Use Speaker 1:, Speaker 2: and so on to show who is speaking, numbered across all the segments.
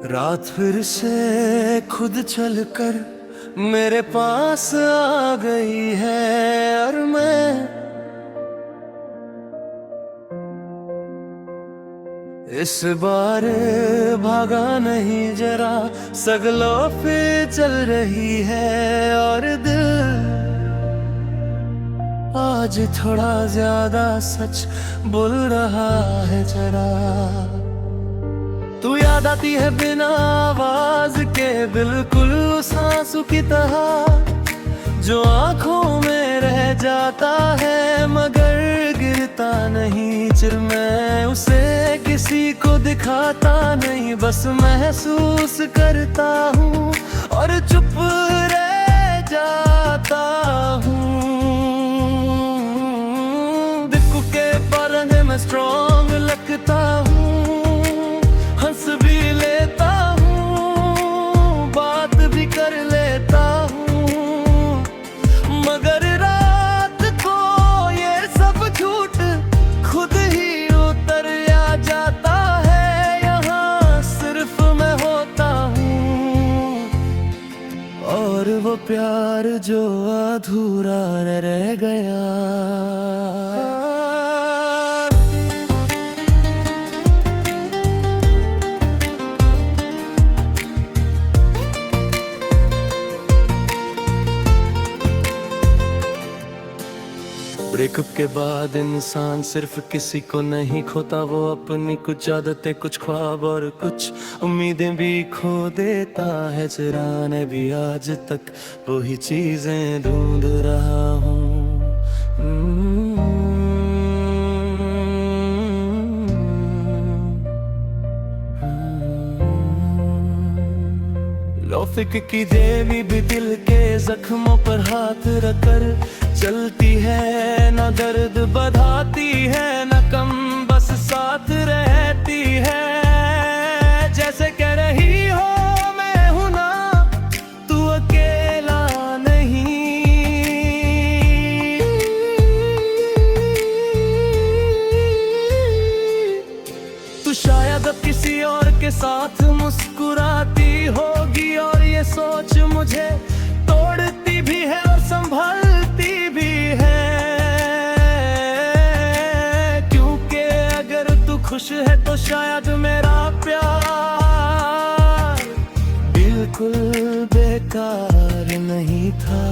Speaker 1: रात फिर से खुद चलकर मेरे पास आ गई है और मैं इस बार भागा नहीं जरा सगलों पे चल रही है और दिल आज थोड़ा ज्यादा सच बोल रहा है जरा। तू याद आती है बिना आवाज के बिल्कुल उस आंसू की तरह जो आंखों में रह जाता है मगर गिरता नहीं। चिर मैं उसे किसी को दिखाता नहीं बस महसूस करता हूँ और चुप रह जाता हूँ। दिल के पर मैं स्ट्रॉन्ग लगता हूँ, हंस भी लेता हूँ, बात भी कर लेता हूँ मगर रात को ये सब झूठ खुद ही उतर आ जाता है। यहाँ सिर्फ मैं होता हूँ और वो प्यार जो अधूरा रह गया। ब्रेकअप के बाद इंसान सिर्फ किसी को नहीं खोता, वो अपनी कुछ आदतें, कुछ ख्वाब और कुछ उम्मीदें भी खो देता है। जरा ने भी आज तक वही चीजें ढूंढ रहा हूँ। लौफिक की देवी भी दिल के जख्मों पर हाथ रखकर चलती है, ना दर्द बढ़ाती है ना कम, बस साथ रहती है। जैसे कह रही हो मैं हूं ना, तू अकेला नहीं। तू शायद अब किसी और के साथ मुस्कुराती होगी और ये सोच मुझे तोड़ती भी है और संभलती भी है। क्योंकि अगर तू खुश है तो शायद मेरा प्यार बिल्कुल बेकार नहीं था।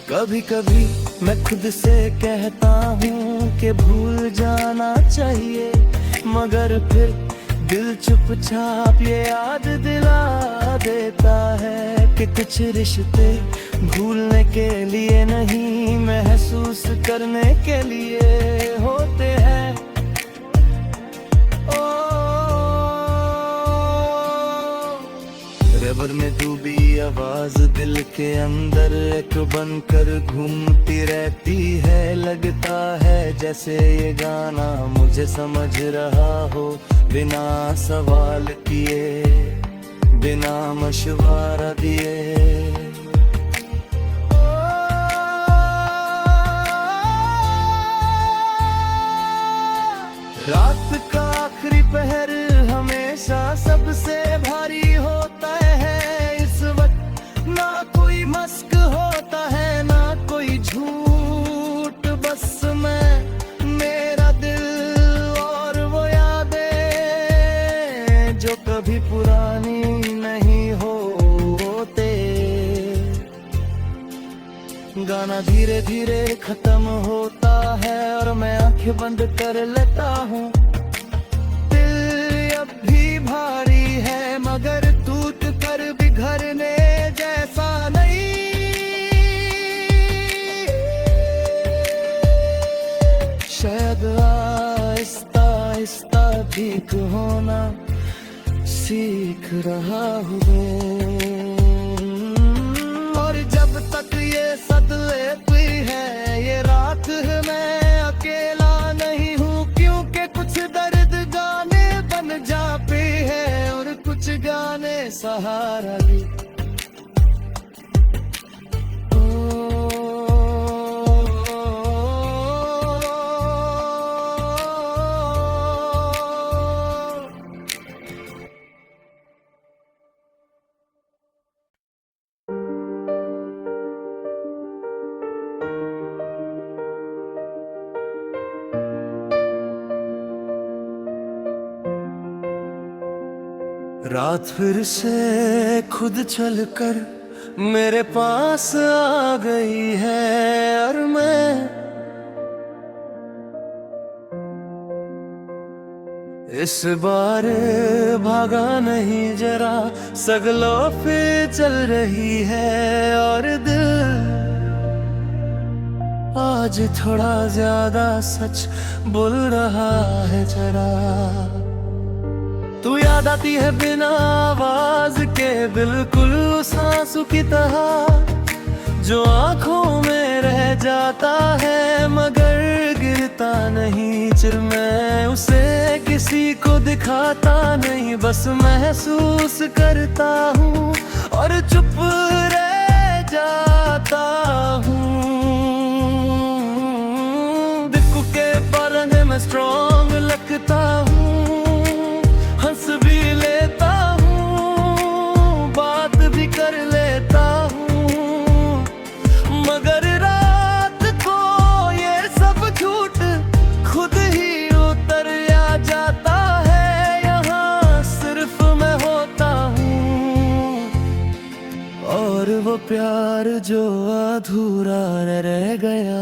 Speaker 1: कभी कभी मैं खुद से कहता हूँ कि भूल जाना चाहिए मगर फिर दिल चुपचाप ये याद दिला देता है कि कुछ रिश्ते भूलने के लिए नहीं महसूस करने के लिए होते हैं। ओ रबर में डूबी आवाज दिल के अंदर एक बनकर घूमती रहती है। लगता है जैसे ये गाना मुझे समझ रहा हो बिना सवाल किए, बिना मशवरा दिए। रात का आखिरी पहर हमेशा सबसे भारी होता है। इस वक्त ना कोई मस्क होता है ना कोई झूठ, बस मैं, मेरा दिल और वो यादें जो कभी पुरानी नहीं होते। गाना धीरे धीरे खत्म होता है और मैं आंखें बंद कर लेता हूँ। दिल अब भी भारी है मगर टूट कर बिखरने जैसा नहीं। शायद आहिस्ता आहिस्ता ठीक होना सीख रहा हूँ और जब तक ये सदमे है ये रात है मैं अकेला नहीं हूँ। क्योंकि कुछ दर्द गाने बन जाते हैं और कुछ गाने सहारा भी। रात फिर से खुद चलकर मेरे पास आ गई है, और मैं इस बार भागा नहीं जरा, सगलों पे चल रही है। और दिल आज थोड़ा ज्यादा सच बोल रहा है जरा। तू याद आती है बिना आवाज के, बिल्कुल उस आंसू की तरह जो आंखों में रह जाता है मगर गिरता नहीं। चिर मैं उसे किसी को दिखाता नहीं, बस महसूस करता हूँ और चुप रह जाता हूँ। दिक्कू के पालने में स्ट्रॉन्ग लगता हूँ, हंस भी लेता हूँ, बात भी कर लेता हूँ, मगर रात को ये सब झूठ खुद ही उतर आ जाता है। यहाँ सिर्फ मैं होता हूँ और वो प्यार जो अधूरा रह गया।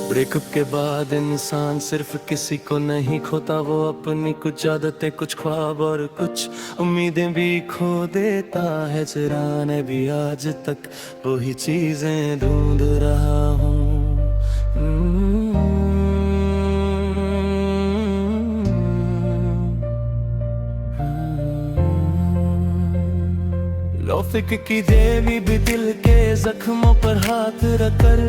Speaker 1: ब्रेकअप के बाद इंसान सिर्फ किसी को नहीं खोता, वो अपनी कुछ आदतें, कुछ ख्वाब और कुछ उम्मीदें भी खो देता है। चिराने भी आज तक वही चीजें ढूंढ रहा हूँ। लौफिक की देवी भी दिल के जख्मों पर हाथ रखकर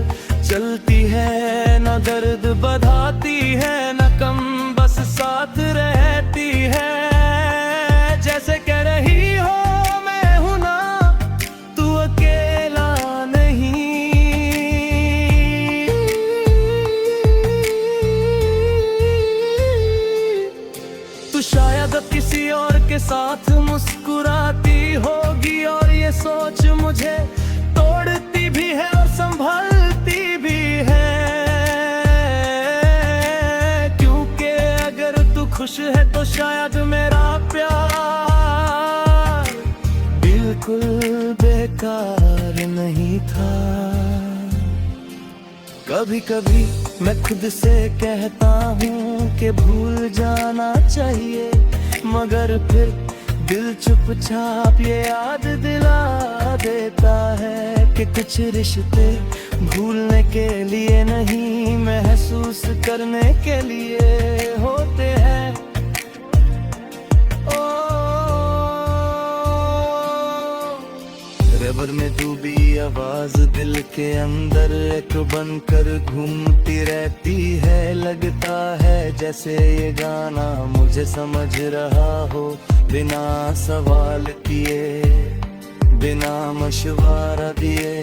Speaker 1: चलती है, न दर्द बढ़ाती है न कम, बस साथ रहती है। जैसे कह रही हो मैं हूं ना, तू अकेला नहीं। तू शायद अब किसी और के साथ मुस्कुराती होगी, और ये सोच मुझे तोड़ती भी है और संभलती भी है। क्योंकि अगर तू खुश है तो शायद मेरा प्यार बिल्कुल बेकार नहीं था। कभी कभी मैं खुद से कहता हूँ कि भूल जाना चाहिए, मगर फिर दिल चुपचाप ये याद दिला देता है कि कुछ रिश्ते भूलने के लिए नहीं, महसूस करने के लिए होते हैं। रबर में डूबी आवाज दिल के अंदर एक बनकर घूमती रहती है। लगता है जैसे ये गाना मुझे समझ रहा हो, बिना सवाल किए, बिना मशवरा दिए।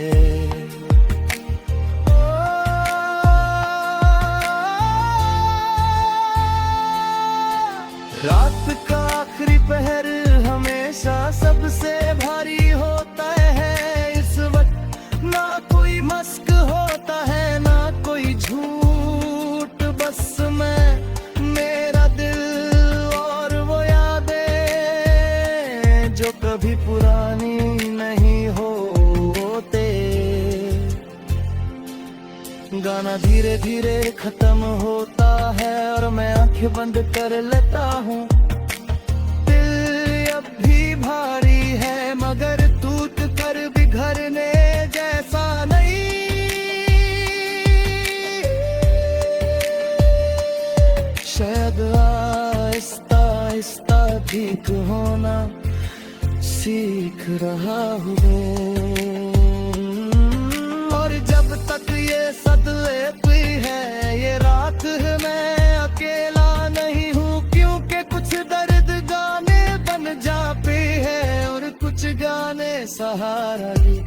Speaker 1: रात का आखिरी पहर हमेशा सबसे भारी होता है। इस वक्त ना कोई मस्क होता है ना कोई झूठ, बस मैं, मेरा दिल और वो यादें जो कभी पुरानी नहीं होते। गाना धीरे धीरे खत्म होता है और मैं आंखें बंद कर लेता हूँ। दिल अब भी भारी है मगर टूट कर बिखरने जैसा नहीं। शायद आहिस्ता आहिस्ता ठीक होना सीख रहा हूँ, और जब तक ये सदलेती है ये रात है मैं अकेला नहीं हूँ। क्योंकि कुछ दर्द गाने बन जाते हैं और कुछ गाने सहारा भी।